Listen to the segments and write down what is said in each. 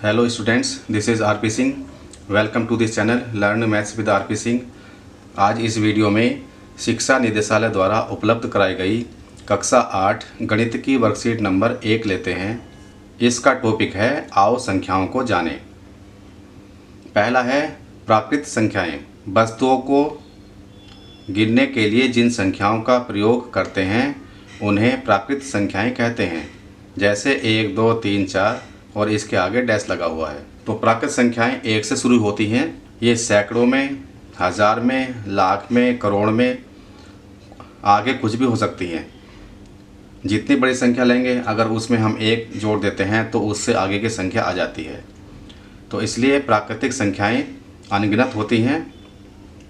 Hello students, this is R P Singh. Welcome to this channel learn maths with R P Singh. आज इस video में शिक्षा निदेशालय द्वारा उपलब्ध कराई गई कक्षा 8 गणित की वर्कशीट नंबर 1 लेते हैं। इसका टॉपिक है आओ संख्याओं को जानें। पहला है प्राकृत संख्याएं। वस्तुओं को गिनने के लिए जिन संख्याओं का प्रयोग करते हैं उन्हें प्राकृत संख्याएं कहते हैं। जैसे 1, 2, 3, 4 और इसके आगे डैश लगा हुआ है। तो प्राकृत संख्याएं 1 से शुरू होती हैं। ये सैकड़ों में, हज़ार में, लाख में, करोड़ में, आगे कुछ भी हो सकती हैं। जितनी बड़ी संख्या लेंगे अगर उसमें हम 1 जोड़ देते हैं तो उससे आगे की संख्या आ जाती है। तो इसलिए प्राकृतिक संख्याएं अनगिनत होती हैं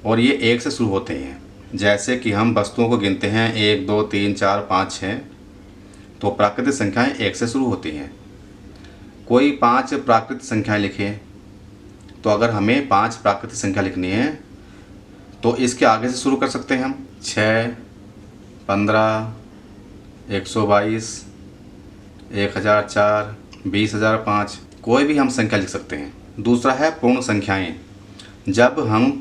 और ये 1 से शुरू होते हैं। जैसे कि हम वस्तुओं को गिनते हैं 1, 2, 3, 4, 5, 6, तो प्राकृतिक संख्याएं 1 से शुरू होती हैं। कोई 5 प्राकृतिक संख्याएं लिखें, तो अगर हमें 5 प्राकृतिक संख्या लिखनी है तो इसके आगे से शुरू कर सकते हैं हम। 6, 15, 122, 1004, 20,005, कोई भी हम संख्या लिख सकते हैं। दूसरा है पूर्ण संख्याएं। जब हम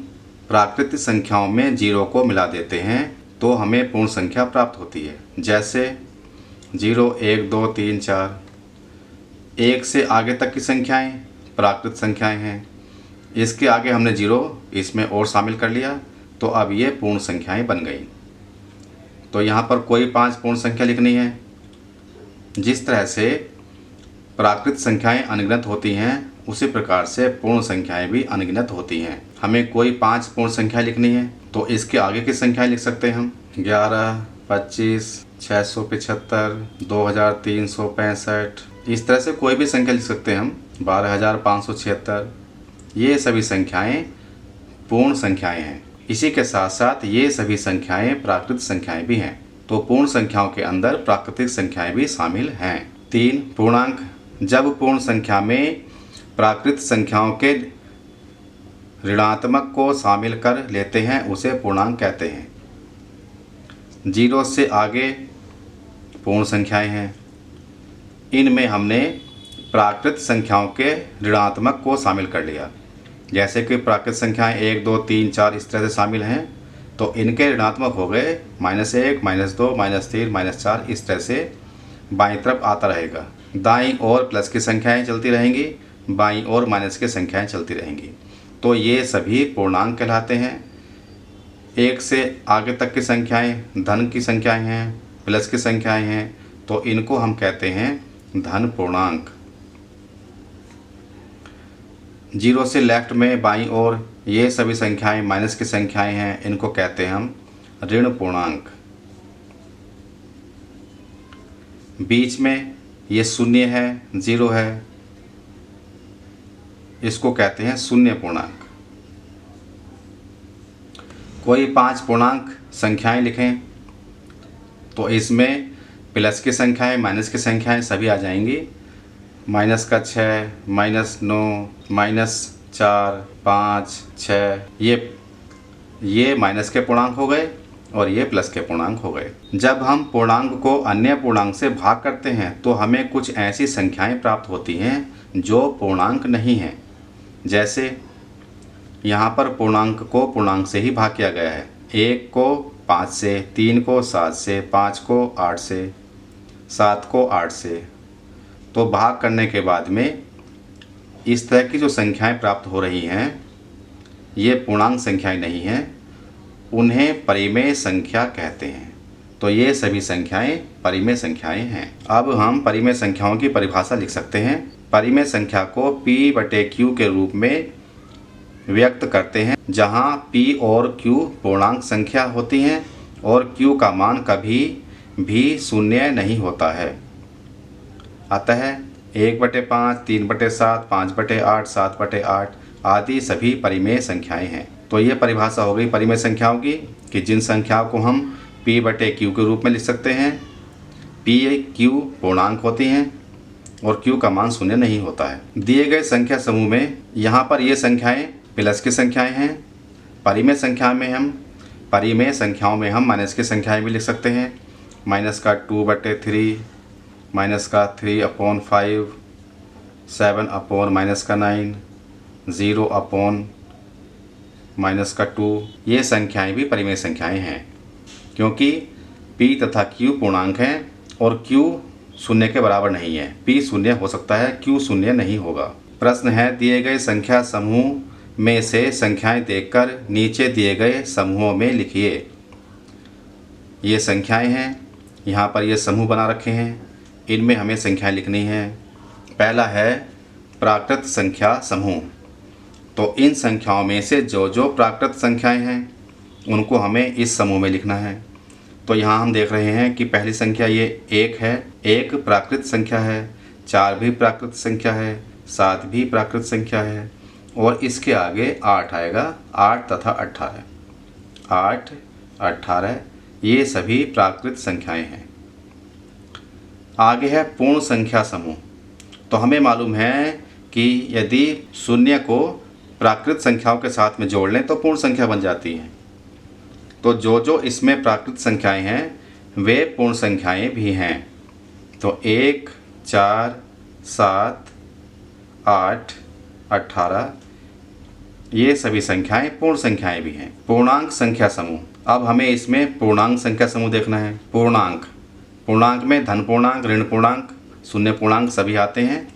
प्राकृतिक संख्याओं में 0 को मिला देते हैं तो हमें पूर्ण संख्या प्राप्त होती है। जैसे 0, 1, 2, 3, 4। 1 से आगे तक की संख्याएं प्राकृत संख्याएं हैं। इसके आगे हमने 0 इसमें और शामिल कर लिया तो अब ये पूर्ण संख्याएं बन गई। तो यहाँ पर कोई 5 पूर्ण संख्या लिखनी है। जिस तरह से प्राकृत संख्याएं अनगिनत होती हैं उसी प्रकार से पूर्ण संख्याएं भी अनगिनत होती हैं। हमें कोई 5 पूर्ण संख्या लिखनी है तो इसके आगे की संख्याएं लिख सकते हैं हम। 11, 25, 675, 2365, इस तरह से कोई भी संख्या लिख सकते हैं हम। 12,576, ये सभी संख्याएं पूर्ण संख्याएं हैं। इसी के साथ साथ ये सभी संख्याएं प्राकृतिक संख्याएं भी हैं। तो पूर्ण संख्याओं के अंदर प्राकृतिक संख्याएं भी शामिल हैं। 3 पूर्णांक। जब पूर्ण संख्या में प्राकृत संख्याओं के ऋणात्मक को शामिल कर लेते हैं उसे पूर्णांक कहते हैं। 0 से आगे पूर्ण संख्याएं हैं। इनमें हमने प्राकृत संख्याओं के ऋणात्मक को शामिल कर लिया। जैसे कि प्राकृत संख्याएं 1, 2, 3, 4 इस तरह से शामिल हैं तो इनके ऋणात्मक हो गए -1, -2, -3, -4, इस तरह से बाईं तरफ आता रहेगा। दाईं ओर प्लस की संख्याएं चलती रहेंगी, बाईं ओर माइनस की संख्याएं चलती रहेंगी। तो ये सभी पूर्णांक कहलाते हैं। 1 से आगे तक की संख्याएं धन की संख्याएं हैं, प्लस की संख्याएं हैं, तो इनको हम कहते हैं धन पूर्णांक। 0 से लेफ्ट में बाईं ओर ये सभी संख्याएं माइनस की संख्याएं हैं, इनको कहते हैं हम ऋण पूर्णांक। बीच में ये शून्य है, 0 है, इसको कहते हैं शून्य पूर्णांक। कोई 5 पूर्णांक संख्याएं लिखें तो इसमें प्लस की संख्याएं माइनस की संख्याएं सभी आ जाएंगी। -6, -9, -4, 5, 6, ये माइनस के पूर्णांक हो गए और ये प्लस के पूर्णांक हो गए। जब हम पूर्णांक को अन्य पूर्णांक से भाग करते हैं तो हमें कुछ ऐसी संख्याएं प्राप्त होती हैं जो पूर्णांक नहीं हैं। जैसे यहाँ पर पूर्णांक को पूर्णांक से ही भाग किया गया है। 1 को 5 से, 3 को 7 से, 5 को 8 से, 7 को 8 से। तो भाग करने के बाद में इस तरह की जो संख्याएं प्राप्त हो रही हैं ये पूर्णांक संख्याएं नहीं हैं, उन्हें परिमेय संख्या कहते हैं। तो ये सभी संख्याएं परिमेय संख्याएं हैं। अब हम परिमेय संख्याओं की परिभाषा लिख सकते हैं। परिमेय संख्या को P/Q के रूप में व्यक्त करते हैं, जहां P और Q पूर्णांक संख्या होती हैं और Q का मान कभी भी शून्य नहीं होता है। अतः 1/5, 3/7, 5/8, 7/8 आदि सभी परिमेय संख्याएं हैं। तो ये परिभाषा हो गई परिमेय संख्याओं की कि जिन संख्याओं को हम P/Q के रूप में लिख सकते हैं। P, Q पूर्णांक होती हैं और Q का मान शून्य नहीं होता है। दिए गए संख्या समूह में यहाँ पर ये संख्याएं प्लस की संख्याएं हैं। परिमेय संख्याओं में हम माइनस की संख्याएं भी लिख सकते हैं। -2/3, -3/5, 7 अपॉन माइनस का 9, 0 अपॉन माइनस का 2। ये संख्याएं भी परिमेय संख्याएं हैं क्योंकि p तथा q पूर्णांक हैं और q शून्य के बराबर नहीं है। p शून्य हो सकता है, q शून्य नहीं होगा। प्रश्न है, दिए गए संख्या समूह में से संख्याएं देखकर नीचे दिए गए समूहों में लिखिए। ये संख्याएं हैं, यहाँ पर ये समूह बना रखे हैं, इनमें हमें संख्याएं लिखनी हैं। पहला है प्राकृत संख्या समूह। तो इन संख्याओं में से जो जो प्राकृत संख्याएं हैं उनको हमें इस समूह में लिखना है। तो यहाँ हम देख रहे हैं कि पहली संख्या ये 1 है, 1 प्राकृत संख्या है, 4 भी प्राकृत संख्या है, 7 भी प्राकृत संख्या है और इसके आगे 8 आएगा, 8 तथा 18, 8, 18 ये सभी प्राकृत संख्याएं हैं। आगे है पूर्ण संख्या समूह। तो हमें मालूम है कि यदि शून्य को प्राकृत संख्याओं के साथ में जोड़ लें तो पूर्ण संख्या बन जाती है। तो जो जो इसमें प्राकृत संख्याएं हैं वे पूर्ण संख्याएं भी हैं। तो 1, 4, 7, 8, 18 ये सभी संख्याएं पूर्ण संख्याएं भी हैं। पूर्णांक संख्या समूह। अब हमें इसमें पूर्णांक संख्या समूह देखना है। पूर्णांक में धन पूर्णांक, ऋण पूर्णांक, शून्य पूर्णांक सभी आते हैं।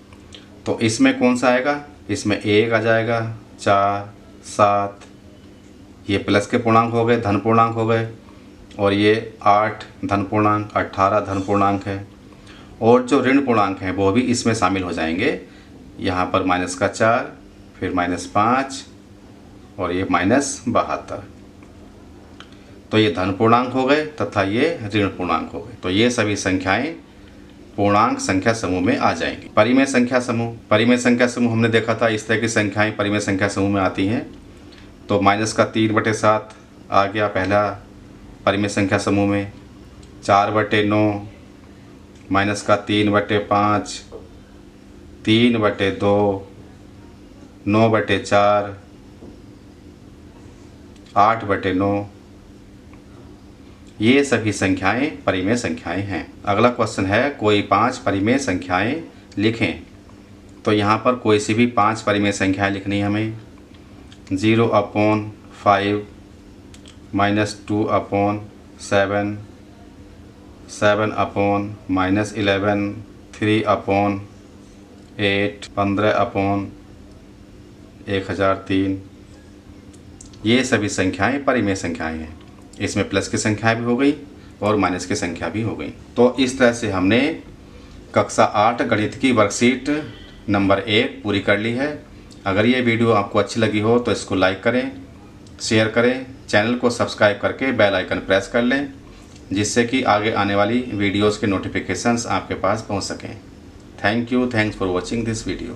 तो इसमें कौन सा आएगा? इसमें 1 आ जाएगा, 4, 7 ये प्लस के पूर्णांक हो गए, धन पूर्णांक हो गए और ये 8 धन पूर्णांक, 18 धन पूर्णांक है और जो ऋण पूर्णांक हैं वो भी इसमें शामिल हो जाएंगे। यहाँ पर माइनस का 4, फिर -5 और ये -72। तो ये धन पूर्णांक हो गए तथा ये ऋण पूर्णांक हो गए। तो ये सभी संख्याएं पूर्णांक संख्या समूह में आ जाएंगी। परिमेय संख्या समूह। परिमेय संख्या समूह हमने देखा था, इस तरह की संख्याएं परिमेय संख्या समूह में आती हैं। तो -3/7 आ गया पहला परिमेय संख्या समूह में, 4/9, -3/5, 3/2, 9/4, 8/9 ये सभी संख्याएं परिमेय संख्याएं हैं। अगला क्वेश्चन है, कोई 5 परिमेय संख्याएं लिखें। तो यहाँ पर कोई सी भी 5 परिमेय संख्याएं लिखनी है हमें। 0/5, -2/7, 7/-11, 3/8, 15/1003 ये सभी संख्याएं परिमेय संख्याएं हैं। इसमें प्लस की संख्या भी हो गई और माइनस की संख्या भी हो गई। तो इस तरह से हमने कक्षा 8 गणित की वर्कशीट नंबर 1 पूरी कर ली है। अगर ये वीडियो आपको अच्छी लगी हो तो इसको लाइक करें, शेयर करें, चैनल को सब्सक्राइब करके बेल आइकन प्रेस कर लें जिससे कि आगे आने वाली वीडियोज़ के नोटिफिकेशंस आपके पास पहुंच सकें। Thank you, thanks for watching this video.